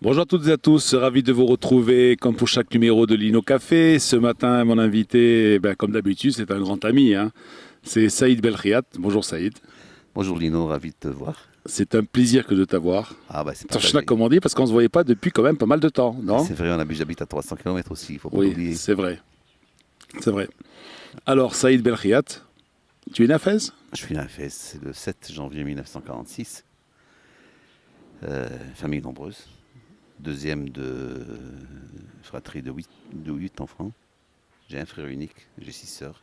Bonjour à toutes et à tous, ravi de vous retrouver comme pour chaque numéro de Lino Café. Ce matin, mon invité, comme d'habitude, c'est un grand ami, hein. C'est Saïd Belkhiat. Bonjour Saïd. Bonjour Lino, ravi de te voir. C'est un plaisir que de t'avoir. Ah bah c'est Tachna, partagé. comme on dit, parce qu'on ne se voyait pas depuis quand même pas mal de temps, non? C'est vrai, j'habite à 300 km aussi, il faut pas Oui, l'oublier. c'est vrai. C'est vrai. Alors, Saïd Belkhiat, tu es né à Fès? Je suis né à Fès, c'est le 7 janvier 1946. Famille nombreuse. Deuxième de fratrie de huit enfants. J'ai un frère unique, j'ai 6 sœurs.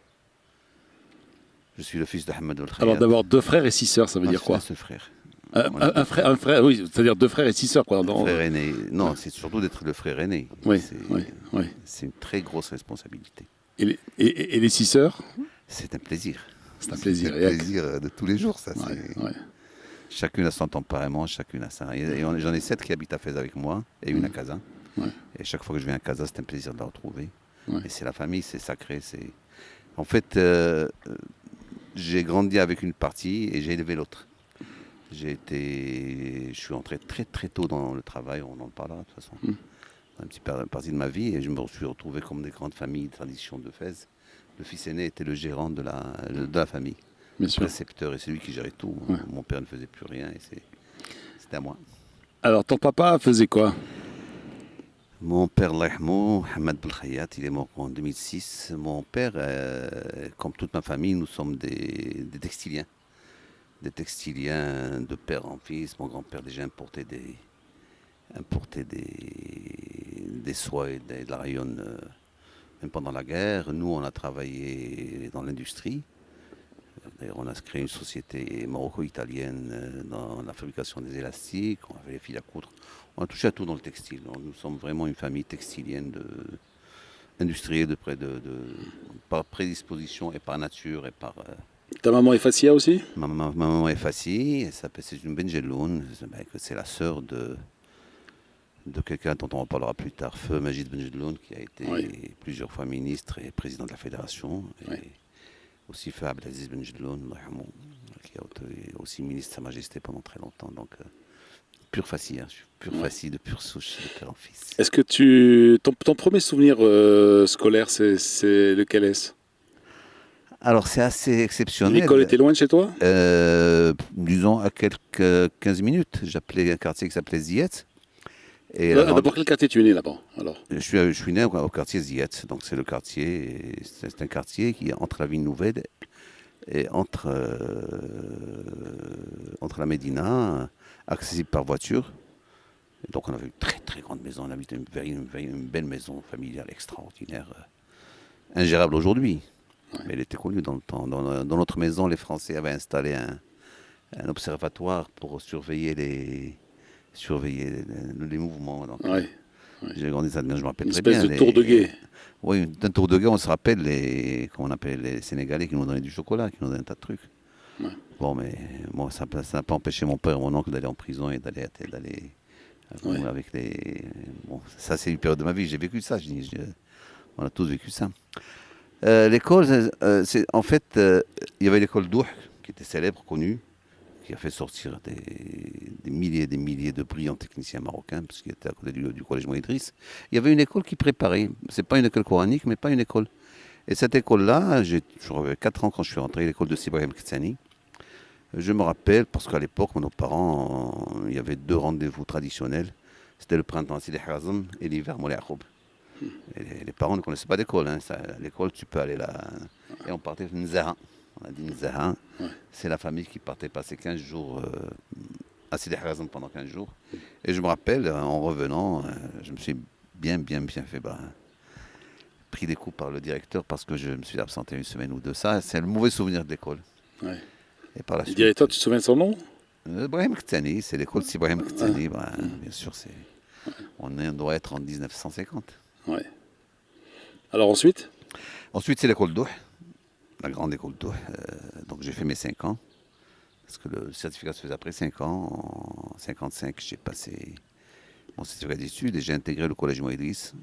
Je suis le fils de Hamad El Alors, Khayat. d'avoir deux frères et six sœurs, ça veut dire Un quoi? seul frère. Un, On est un- deux un frère, frères. un frère, oui, c'est-à-dire deux frères et six sœurs, quoi. Un frère aîné. Non, c'est surtout d'être le frère aîné. Oui, C'est oui, oui. c'est une très grosse responsabilité. Et les six sœurs? C'est un plaisir. C'est un C'est un plaisir. Et plaisir de tous les jours, ça. ouais, C'est... ouais. Chacune a son tempérament, chacune a ça. J'en ai 7 qui habitent à Fès avec moi et une à Casa. Ouais. Et chaque fois que je viens à Casa, c'est un plaisir de la retrouver. Ouais. Et c'est la famille, c'est sacré. En fait, j'ai grandi avec une partie et j'ai élevé l'autre. Je suis entré très très tôt dans le travail, on en parlera de toute façon. Une petite partie de ma vie et je me suis retrouvé comme des grandes familles de tradition de Fès. Le fils aîné était le gérant de la famille. Bien Le sûr. précepteur, et c'est lui qui gérait tout. Ouais. Mon père ne faisait plus rien et c'était à moi. Alors, ton papa faisait quoi? Mon père, Allah yarhamou, Hamad Belkhayat, il est mort en 2006. Mon père, comme toute ma famille, nous sommes des textiliens. Des textiliens de père en fils. Mon grand-père déjà importait des soies et de la rayonne même pendant la guerre. Nous, on a travaillé dans l'industrie. D'ailleurs, on a créé une société maroco-italienne dans la fabrication des élastiques, on avait les fils à coudre. On a touché à tout dans le textile. Donc, nous sommes vraiment une famille textilienne, industrielle par prédisposition et par nature. Ta maman est Fassia aussi? Ma maman est Fassi, c'est une Benjeloun, c'est la sœur de quelqu'un dont on en parlera plus tard, Feu Majid Benjeloun, qui a été Oui. plusieurs fois ministre et président de la fédération. Oui. Et aussi fait Abdelaziz Ben Jedloun, qui a été aussi ministre de Sa Majesté pendant très longtemps. Donc, pur Fassi, hein, je suis pur Fassi, de pure souche, de père en fils. Est-ce que ton premier souvenir scolaire, c'est lequel est-ce? Alors, c'est assez exceptionnel. L'école était loin de chez toi? Disons à quelques 15 minutes, j'appelais un quartier qui s'appelait Ziet. Et D'abord, quel quartier tu es né là-bas? Alors, je suis né au quartier Ziet, donc c'est un quartier qui est entre la ville nouvelle et entre la Médina, accessible par voiture. Et donc on avait une très très grande maison, on habitait une belle maison familiale extraordinaire, ingérable aujourd'hui. Mais elle était connue dans le temps. Dans notre maison, les Français avaient installé un observatoire pour surveiller les mouvements. Donc, ouais. j'ai grandi ça, je me rappelle Une très bien. espèce de tour de guet. Oui, d'un tour de guet, on se rappelle comment on appelle les Sénégalais qui nous donnaient du chocolat, qui nous donnaient un tas de trucs. Ouais. Bon, mais bon, ça n'a pas empêché mon père et mon oncle d'aller en prison et d'aller Ouais. avec les. Bon, ça, c'est une période de ma vie, j'ai vécu ça, on a tous vécu ça. L'école, en fait, il y avait l'école d'Ouh, qui était célèbre, connue, qui a fait sortir des milliers et des milliers de brillants techniciens marocains, parce qu'il était à côté du collège Moïse Idriss. Il y avait une école qui préparait, c'est pas une école coranique, mais pas une école. Et cette école-là, j'avais 4 ans quand je suis rentré, l'école de Sibrahim Kitsani. Je me rappelle, parce qu'à l'époque, nos parents, il y avait 2 rendez-vous traditionnels. C'était le printemps à Sidi Hazm et l'hiver Moulay Yacoub. Et les parents ne connaissaient pas d'école. Hein. L'école, tu peux aller là. Et on partait de Nzaha. On a dit Nzaha. Ouais. C'est la famille qui partait passer 15 jours à Sidi Hazm pendant 15 jours. Et je me rappelle, en revenant, je me suis bien fait pris des coups par le directeur parce que je me suis absenté une semaine ou deux. Ça, c'est le mauvais souvenir de l'école. Ouais. Et par la Le suite, directeur, tu te souviens de son nom? Ibrahim Ktani, c'est l'école Sibrahim Ktani. Bien sûr, on doit être en 1950. Ouais. Alors ensuite? Ensuite, c'est l'école d'Ouh, la grande école d'Ouh. Donc j'ai fait mes 5 ans, parce que le certificat se faisait après 5 ans. En 55, j'ai passé mon certificat d'études et j'ai intégré le collège Moïse Idriss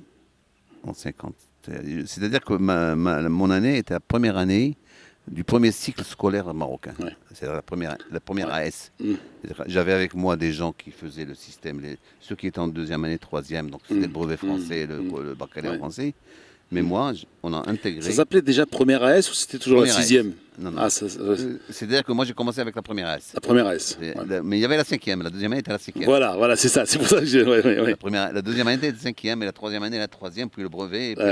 en 50. C'est-à-dire que mon année était la première année du premier cycle scolaire marocain. Ouais. C'est la première Ouais. AS. Mm. J'avais avec moi des gens qui faisaient le système, ceux qui étaient en deuxième année, troisième, donc c'était le brevet français, le baccalauréat Ouais. français. Mais moi, on a intégré. Ça s'appelait déjà première AS ou c'était toujours la Première AS. sixième? Non, non. Ah, C'est-à-dire que moi, j'ai commencé avec la première AS. la première AS. Ouais. Mais il y avait la cinquième, la deuxième année était la cinquième. Voilà, c'est ça. C'est pour ça que j'ai. Ouais. La deuxième année était la cinquième, et la troisième année la troisième, puis le brevet, et puis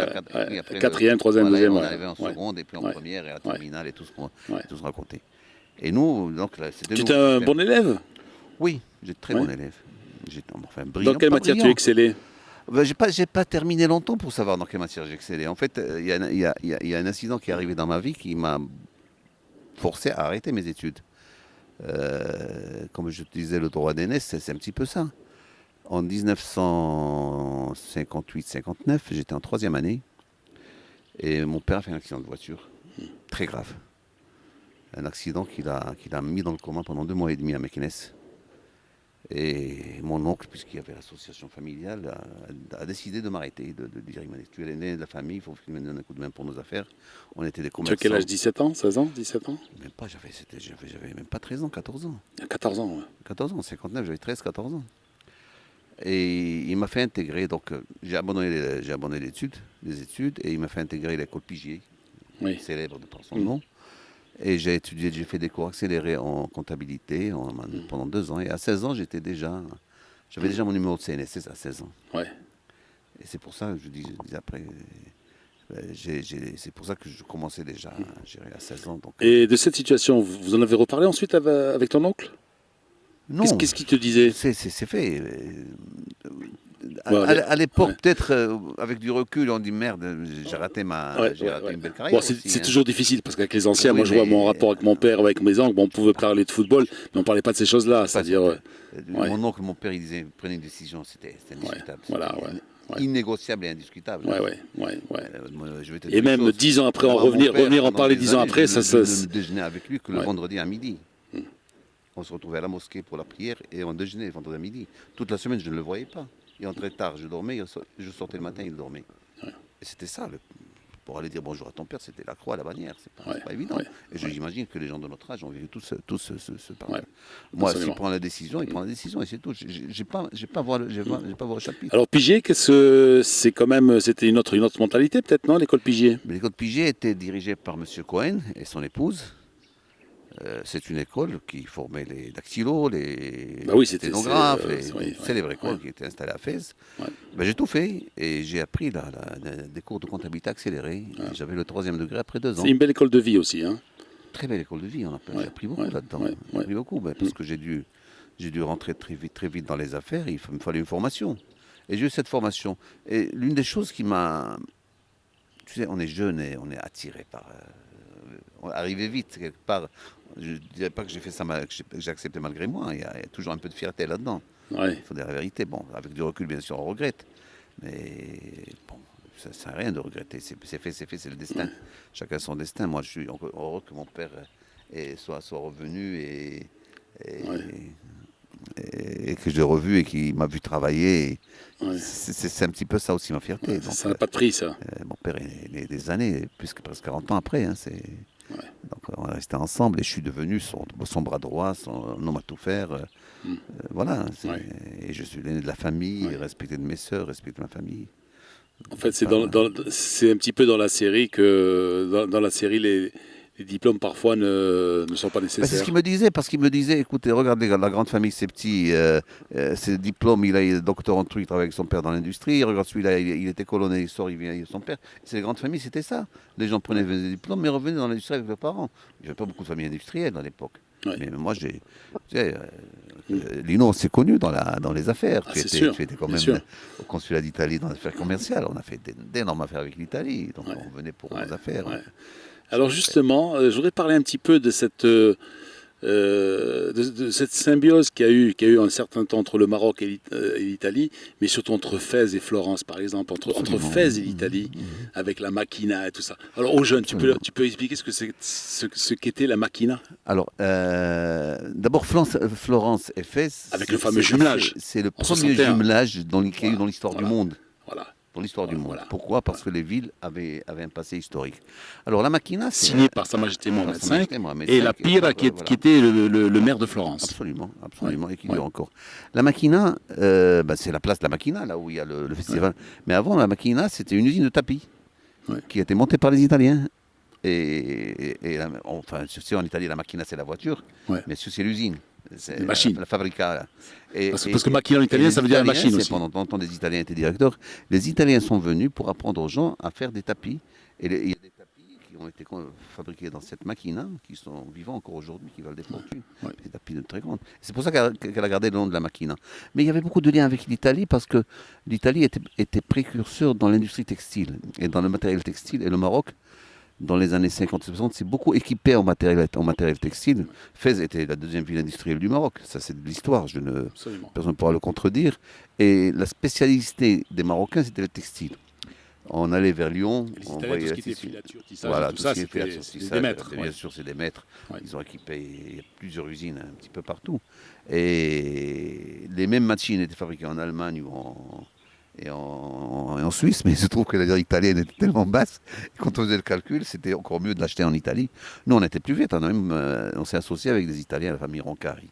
puis après quatrième, troisième, voilà, deuxième. on arrivait en seconde, et puis en Ouais. première, et à la terminale, et tout ce qu'on Ouais. racontait. Et nous, donc là, c'était Tu nous. étais un bon élève? Oui, j'étais très Ouais. bon élève. J'étais enfin brillant. Dans quelle pas matière tu brillant. excellais? Ben, j'ai pas terminé longtemps pour savoir dans quelle matière j'excellais. En fait, il y a un incident qui est arrivé dans ma vie qui m'a forcé à arrêter mes études. Comme je te disais, le droit d'aînesse, c'est un petit peu ça. En 1958-59, j'étais en troisième année et mon père a fait un accident de voiture, très grave. Un accident qu'il a mis dans le coma pendant 2 mois et demi à Meknès. Et mon oncle, puisqu'il y avait l'association familiale, a décidé de m'arrêter, de dire il m'a dit, tu es l'aîné de la famille, il faut que tu me donnes un coup de main pour nos affaires. On était des Tu commerçants. as quel âge? 17 ans? 16 ans? 17 ans? Même pas, j'avais même pas 13 ans, 14 ans. À 14 ans, ouais. 14 ans, 59, j'avais 13, 14 ans. Et il m'a fait intégrer, donc j'ai abandonné les études, et il m'a fait intégrer l'école Pigier, Oui. célèbre de par son nom. Et j'ai fait des cours accélérés en comptabilité pendant 2 ans. Et à 16 ans, j'avais déjà mon numéro de CNSS à 16 ans. Ouais. Et c'est pour ça que je dis après, c'est pour ça que je commençais déjà à gérer à 16 ans. Donc, Et de cette situation, vous en avez reparlé ensuite avec ton oncle? non, Qu'est-ce qu'il te disait? c'est fait. Bon, À l'époque, ouais. peut-être, avec du recul, on dit merde, j'ai raté une belle carrière. Bon, aussi, c'est hein. toujours difficile parce qu'avec les anciens, Oui, moi je vois mais- mon rapport avec mon père, avec mes oncles, bon, on pouvait parler de football, mais on parlait pas de ces choses-là. C'est-à-dire, ouais. Mon oncle, mon père, il disait, prenez une décision, c'était indiscutable. voilà, C'était ouais. Innégociable et indiscutable. Ouais. Moi, je vais te Et dire une même chose. 10 ans après, Moi, mon revenir père, en pendant parler des 10 ans années, après, je ça. ne déjeunais avec lui que le Ouais. vendredi à midi. On se retrouvait à la mosquée pour la prière et on déjeunait le vendredi à midi. Toute la semaine, je ne le voyais pas. Il entrait tard, je dormais, je sortais le matin, il dormait. Ouais. Et c'était ça, pour aller dire bonjour à ton père, c'était la croix, la bannière, c'est Ouais. pas évident. Ouais. Et j'imagine que les gens de notre âge ont vécu tout ce parcours. Ouais. Moi, Absolument. s'il prend la décision, il prend la décision et c'est tout. J'ai pas à voir le chapitre. Alors Pigier, c'est quand même, c'était une autre mentalité peut-être, non, l'école Pigier? Mais l'école Pigier était dirigée par M. Cohen et son épouse. C'est une école qui formait les dactylos, les Bah oui, c'était sténographes, oui, célèbre école ouais. qui était installée à Fès. Ouais. Ben, j'ai tout fait et j'ai appris des cours de comptabilité accélérés. J'avais le 3e degré après 2 ans. C'est une belle école de vie aussi, hein. Très belle école de vie, j'ai appris beaucoup là-dedans. ouais. J'ai appris beaucoup parce que j'ai dû rentrer très vite dans les affaires. Il me fallait une formation. Et j'ai eu cette formation. Et l'une des choses qui m'a... Tu sais, on est jeune et on est attiré par... arriver vite, quelque part. Je ne dirais pas que j'ai fait ça, que j'ai accepté malgré moi. Il y a toujours un peu de fierté là-dedans. Ouais. Il faut dire la vérité. Bon, avec du recul, bien sûr, on regrette. Mais bon, ça ne sert à rien de regretter. C'est fait, c'est le destin. Chacun son destin. Moi, je suis heureux que mon père soit revenu et que je l'ai revu et qu'il m'a vu travailler. Ouais. C'est un petit peu ça aussi ma fierté. Ouais, Donc, ça n'a pas de prix, ça. mon père est des années, presque 40 ans après. Hein, Ouais. Donc on est resté ensemble et je suis devenu son bras droit, son homme à tout faire. Voilà. Ouais. Et je suis l'aîné de la famille, respecté de mes sœurs, respecté de ma famille. En fait, c'est un petit peu dans la série que dans la série les diplômes parfois ne sont pas Ben, c'est nécessaires. ce qu'il me disait, parce qu'il me disait, écoutez, regardez, la grande famille, c'est petit, ses diplômes, il est docteur en truc, il travaille avec son père dans l'industrie, regarde celui-là, il était colonel, il sort, il vient avec son père. C'est les grandes familles, c'était ça. Les gens prenaient des diplômes, mais revenaient dans l'industrie avec leurs parents. Il n'y avait pas beaucoup de familles industrielles à l'époque. Ouais. Mais moi, Lino, c'est connu dans les affaires. Ah, tu c'est sûr, étais quand bien même sûr. au consulat d'Italie dans les affaires commerciales. On a fait d'énormes affaires avec l'Italie, donc Ouais. on venait pour Ouais. nos affaires. Ouais. Alors justement, je voudrais parler un petit peu de cette symbiose qu'il y a eu un certain temps entre le Maroc et l'Italie, mais surtout entre Fès et Florence, par exemple, entre Absolument. Fès et l'Italie, avec la Machina et tout ça. Alors aux jeunes, tu peux expliquer ce qu'était la Machina? Alors, d'abord, Florence et Fès. Avec le fameux jumelage, C'est le en premier 61. jumelage qu'il y a eu dans l'histoire Voilà. du monde. Voilà. pour l'histoire du monde. Voilà. Pourquoi? Parce que les villes avaient un passé historique. Alors la Maquina, c'est Signé par Sa Majesté Mohamed Sa Majesté V Mohamed et V, la Pire qui voilà. était le maire de Florence. Absolument, absolument, et qui Ouais. dure encore. La Maquina, c'est la place de la Maquina, là où il y a le festival. Mais avant, la Maquina, c'était une usine de tapis Ouais. qui a été montée par les Italiens. Enfin, en Italie, la Maquina, c'est la voiture, Ouais. mais c'est l'usine. C'est La machine. La fabrica. Là. Parce que Maquina en italien, ça veut dire machine aussi. Pendant longtemps, des Italiens étaient directeurs. Les Italiens sont venus pour apprendre aux gens à faire des tapis. Et il y a des tapis qui ont été fabriqués dans cette Maquina, qui sont vivants encore aujourd'hui, qui valent des fortunes. Ouais. Des tapis de très grandes. C'est pour ça qu'elle a gardé le nom de la Maquina. Mais il y avait beaucoup de liens avec l'Italie, parce que l'Italie était précurseur dans l'industrie textile et dans le matériel textile. Et le Maroc, dans les années 50-60, s'est beaucoup équipé en matériel textile. Fès était la deuxième ville industrielle du Maroc. Ça, c'est de l'histoire. Absolument. Personne ne pourra le contredire. Et la spécialité des Marocains, c'était le textile. On allait vers Lyon. Et les on Italiens, voyait tout ce qui la était tissu. filature, tissage, Voilà, tout tout ça, ce qui est c'était filature, des tissage, maîtres. bien Ouais. sûr, c'est des maîtres. Ouais. Ils ont équipé, il y a plusieurs usines un petit peu partout. Et les mêmes machines étaient fabriquées en Allemagne et en Suisse, mais il se trouve que la lire italienne était tellement basse, et quand on faisait le calcul, c'était encore mieux de l'acheter en Italie. Nous, on était plus vite, on s'est associé avec des Italiens, la famille Roncari,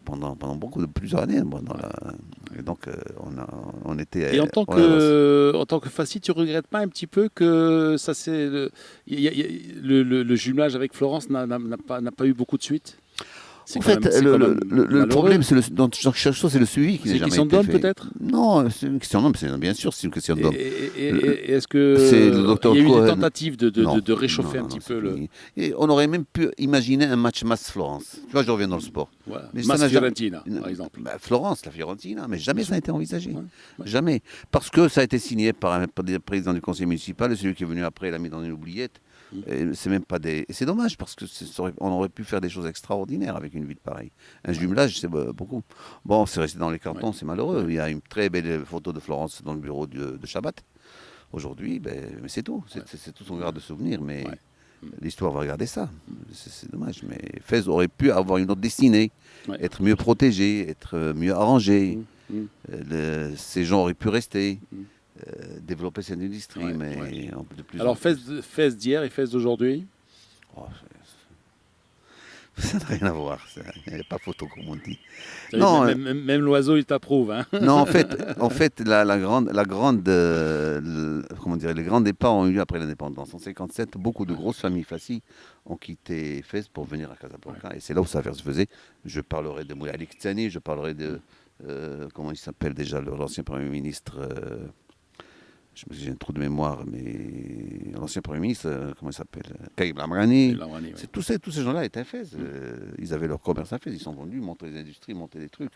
pendant plusieurs années. Et donc, on était... Et en tant que Fassi, tu regrettes pas un petit peu que ça c'est le jumelage avec Florence n'a pas eu beaucoup de suite? En fait, le problème, dans chaque chose, c'est le suivi qui c'est n'est une jamais question été d'homme fait. peut-être? Non, c'est une question d'homme, bien sûr, c'est une question d'homme. Et est-ce que C'est le docteur il y a eu Cohen. des tentatives de réchauffer Non, un petit c'est peu le... fini. Et on aurait même pu imaginer un match Mass-Florence. Tu vois, je reviens dans le sport. Voilà. Mais ça Mas n'a jamais- Fiorentina, par exemple. Florence, la Fiorentina, mais jamais ça n'a été envisagé. Ouais, ouais. Jamais. Parce que ça a été signé par des présidents du conseil municipal, et celui qui est venu après l'a mis dans une oubliette. Et c'est même pas des. Et c'est dommage parce que on aurait pu faire des choses extraordinaires avec une ville pareille. Un jumelage, c'est beaucoup. Bon, c'est resté dans les cartons, c'est malheureux. Il y a une très belle photo de Florence dans le bureau de Shabbat. Aujourd'hui, mais c'est tout. C'est tout son garde de souvenir. Mais l'histoire va regarder ça. C'est dommage. Mais Fès aurait pu avoir une autre destinée, être mieux protégé, être mieux arrangé. Ces gens auraient pu rester. Développer cette industrie, mais de plus Alors en plus. Fès d'hier et Fès d'aujourd'hui? Oh, ça n'a rien à voir, il n'y a pas photo comme on dit. Non, même l'oiseau il t'approuve. Hein. Non, en fait, comment dire, les grands départs ont eu lieu après l'indépendance. En 57, beaucoup de grosses familles Fassi ont quitté Fès pour venir à Casablanca, et c'est là où ça se faisait. Je parlerai de Mouya Aliktani, je parlerai de comment il s'appelle déjà, l'ancien Premier ministre. J'ai un trou de mémoire, mais l'ancien Premier ministre, comment il s'appelle, Kaïb Lamrani. Tous ces gens-là étaient à Fès. Ils avaient leur commerce à Fès. Ils sont venus monter des industries, monter des trucs.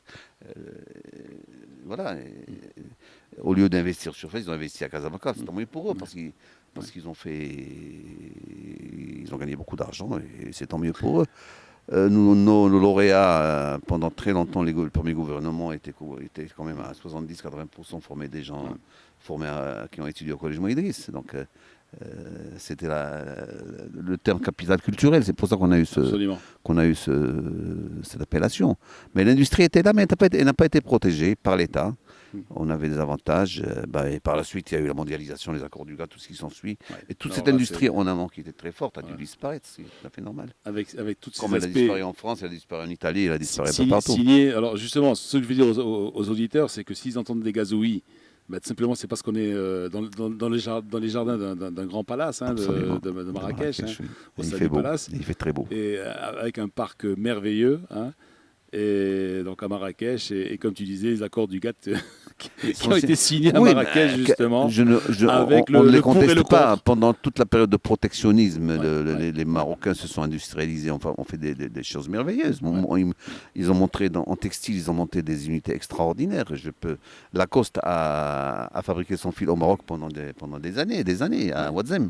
Voilà. Au lieu d'investir sur Fès, ils ont investi à Casablanca. C'est tant mieux pour eux parce qu'ils ont gagné beaucoup d'argent et c'est tant mieux pour eux. Nos lauréats, pendant très longtemps, le premier gouvernement était quand même à 70-80% formés des gens qui ont étudié au Collège Moïdris. Donc, c'était le terme capital culturel. C'est pour ça qu'on a eu, cette appellation. Mais l'industrie était là, mais elle n'a pas été protégée par l'État. On avait des avantages. Et par la suite, il y a eu la mondialisation, les accords du GATT, tout ce qui s'ensuit. Et toute cette industrie en amont qui était très forte a dû disparaître. C'est tout à fait normal. Avec toutes ces Comme elle a disparu en France, elle a disparu en Italie, elle a disparu un peu partout. Alors justement, ce que je veux dire aux auditeurs, c'est que s'ils entendent des gazouilles, simplement c'est parce qu'on est dans les jardins d'un grand palace de Marrakech, au Sadi Palace. Il fait très beau. Et avec un parc merveilleux. Et donc à Marrakech, et comme tu disais, les accords du GATT qui ont été signés à Marrakech, justement. On ne les conteste pas. Pendant toute la période de protectionnisme, les Marocains se sont industrialisés, ont fait des choses merveilleuses. Ils ont montré, en textile, ils ont monté des unités extraordinaires. Lacoste a fabriqué son fil au Maroc pendant des années, à Ouazzem.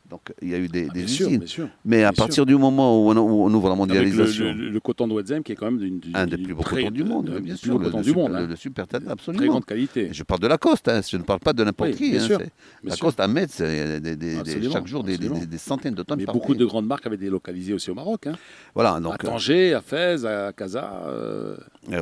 Donc il y a eu des usines. Bien sûr. Mais à partir du moment où on ouvre la mondialisation... Le coton de Ouazzem, qui est quand même un des plus beaux cotons du monde, bien sûr. Le super Tata, absolument. Très grande qualité. qualité. Je parle de Lacoste, hein, je ne parle pas de n'importe qui. Bien Hein, sûr. Lacoste à Metz, chaque jour Absolument. des centaines de tonnes Mais par beaucoup pays. de grandes marques avaient délocalisé aussi au Maroc. Hein. Voilà, À Tanger, à Fès, à Casa.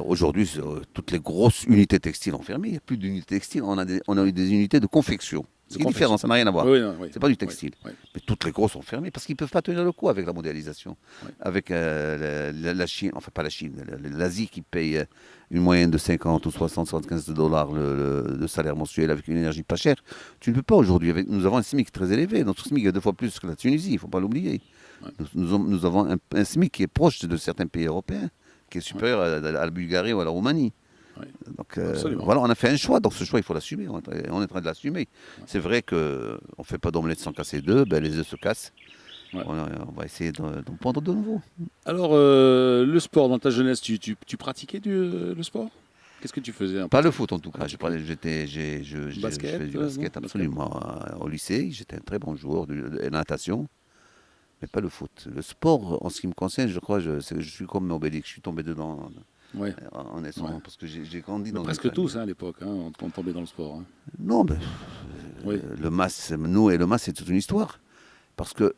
aujourd'hui, toutes les grosses unités textiles ont fermé. Il n'y a plus d'unités textiles, on a eu des unités de confection. Ce qui est différent, ça n'a rien à voir. Oui, c'est pas du textile. Oui. Mais toutes les grosses sont fermées parce qu'ils ne peuvent pas tenir le coup avec la mondialisation. Oui. Avec la Chine, enfin pas la Chine, l'Asie qui paye une moyenne de 50 ou 60, 75 dollars le salaire mensuel avec une énergie pas chère. Tu ne peux pas aujourd'hui. Nous avons un SMIC très élevé. Notre SMIC est 2 fois plus que la Tunisie, il ne faut pas l'oublier. Ouais. Nous avons un SMIC qui est proche de certains pays européens, qui est supérieur à la Bulgarie ou à la Roumanie. Ouais. Donc voilà, on a fait un choix, donc ce choix il faut l'assumer, on est en train de l'assumer. Ouais. C'est vrai qu'on ne fait pas d'omelette sans casser d'œufs, les œufs se cassent. Ouais. On va essayer d'en prendre de nouveau. Alors le sport, dans ta jeunesse, tu pratiquais le sport? Qu'est-ce que tu faisais? Pas le foot en tout cas, je faisais du basket absolument. Au lycée, j'étais un très bon joueur de natation, mais pas le foot. Le sport, en ce qui me concerne, je crois, je suis comme Obélix, je suis tombé dedans. Ouais. Parce que j'ai grandi dans presque tous à l'époque, on tombait dans le sport. Hein. Non, mais le MAS, nous et le MAS, c'est toute une histoire. Parce que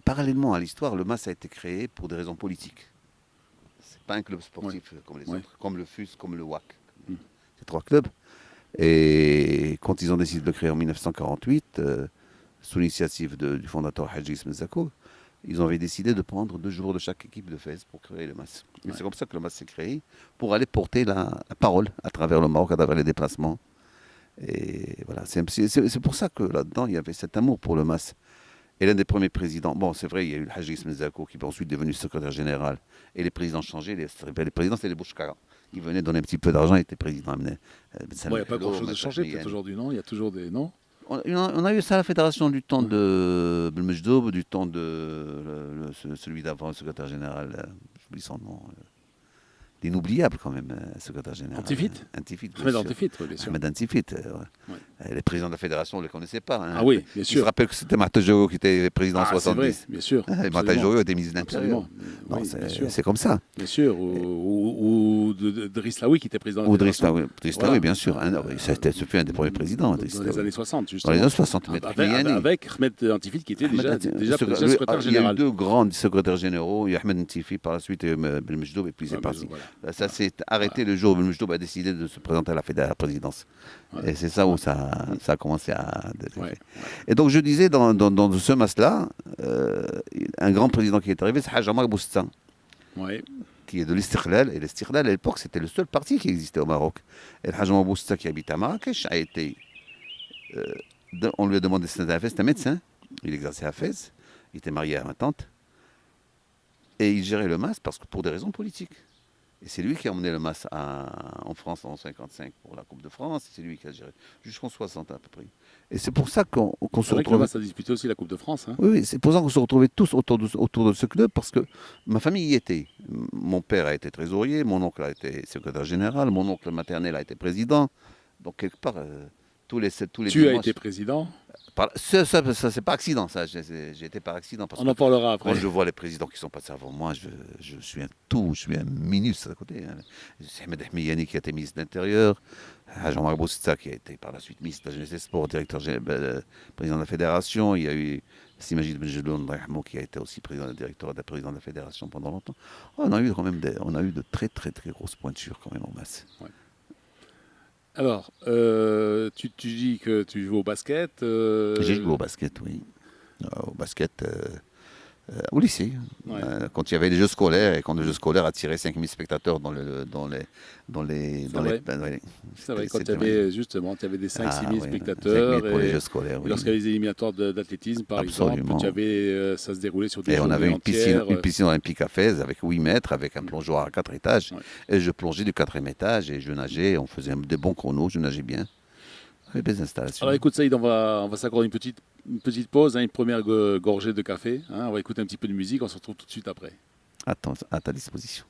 parallèlement à l'histoire, le MAS a été créé pour des raisons politiques. C'est pas un club sportif comme les autres, comme le FUS, comme le WAC. C'est 3 clubs. Et quand ils ont décidé de le créer en 1948, sous l'initiative du fondateur Hadji Ismail Zako, ils avaient décidé de prendre 2 joueurs de chaque équipe de Fès pour créer le MAS. Et c'est comme ça que le MAS s'est créé, pour aller porter la parole à travers le Maroc, à travers les déplacements. Et voilà, c'est pour ça que là-dedans, il y avait cet amour pour le MAS. Et l'un des premiers présidents, bon, c'est vrai, il y a eu le Hadji Ismail Zako qui est ensuite devenu secrétaire général. Et les présidents changeaient. Les présidents, c'était les Bouchkara. Ils venaient donner un petit peu d'argent, ils étaient présidents. Il n'y a pas grand-chose de changé peut-être aujourd'hui, non? Il y a toujours des... Non, on a eu ça à la fédération du temps de Belmejdoub, du temps de celui d'avant, le secrétaire général, j'oublie son nom, l'inoubliable quand même, secrétaire général. Antifit, Ahmed Antifit, oui, bien sûr. Ahmed Antifit. Les présidents de la fédération, on ne les connaissait pas. Hein. Ah oui, bien sûr. Je me rappelle que c'était Martin Jogo qui était président en 70. C'est vrai, bien sûr. Martin Jogo était ministre de l'Intérieur. C'est comme ça. Bien sûr. Ou Driss Laoui qui était président de la fédération. Ou Driss Laoui, bien sûr. Ce fut un des premiers présidents. Dans les années 60, justement. Dans les années 60. Avec Ahmed Antifit qui était déjà secrétaire général. Il y a eu 2 grands secrétaires généraux. Il y a Ahmed Antifit par la suite et Belmejdoub, et puis c'est parti. Ça s'est arrêté le jour où Belmejdoub a décidé de se présenter à la présidence. Et c'est ça où ça a commencé à... Et donc je disais, dans ce MAS-là, un grand président qui est arrivé, c'est Haj Amar Boustan, qui est de l'Istiqlal. Et l'Istiqlal, à l'époque, c'était le seul parti qui existait au Maroc. Et Haj Amar Boustan, qui habite à Marrakech, a été... on lui a demandé, c'était un médecin, il exerçait à Fès, il était marié à ma tante, et il gérait le MAS pour des raisons politiques. Et c'est lui qui a emmené le MAS en France en 1955 pour la Coupe de France. C'est lui qui a géré jusqu'en 60 à peu près. Et c'est pour ça qu'on se retrouvait. Le MAS a disputé aussi la Coupe de France. Hein. Oui, c'est pour ça qu'on se retrouvait tous autour de ce club, parce que ma famille y était. Mon père a été trésorier, mon oncle a été secrétaire général, mon oncle maternel a été président. Donc quelque part, tous les tu dimanches, as été président. Ça c'est pas accident, ça. J'ai été par accident. Parce on en parlera après. Quand je vois les présidents qui sont passés avant moi, je suis un minus à côté. C'est Ahmed Ahmiyani qui a été ministre de l'Intérieur, Jean-Marc Boustad qui a été par la suite ministre de la Jeunesse et Sport, président de la Fédération. Il y a eu Simajid Benjeloun qui a été aussi président de la Fédération pendant longtemps. On a eu quand même de très très très grosses pointures quand même en masse. Ouais. Alors, tu dis que tu joues au basket. J'ai joué au basket, oui. Au basket au lycée. Ouais. Quand il y avait les jeux scolaires, et quand les jeux scolaires attiraient 5000 spectateurs dans les... C'est vrai, quand il y avait justement, il y avait des 5-6 000 spectateurs. 5 000 pour les jeux scolaires, oui. Lorsqu'il y avait les éliminatoires d'athlétisme, par exemple, ça se déroulait sur des journées entières. On avait une piscine olympique à Fès avec 8 mètres, avec un plongeoir à 4 étages. Ouais. Et je plongeais du 4e étage et je nageais, on faisait des bons chronos, je nageais bien. Avec des installations. Alors écoute Saïd, on va s'accorder une petite pause, une première gorgée de café. On va écouter un petit peu de musique, on se retrouve tout de suite après. À ta disposition.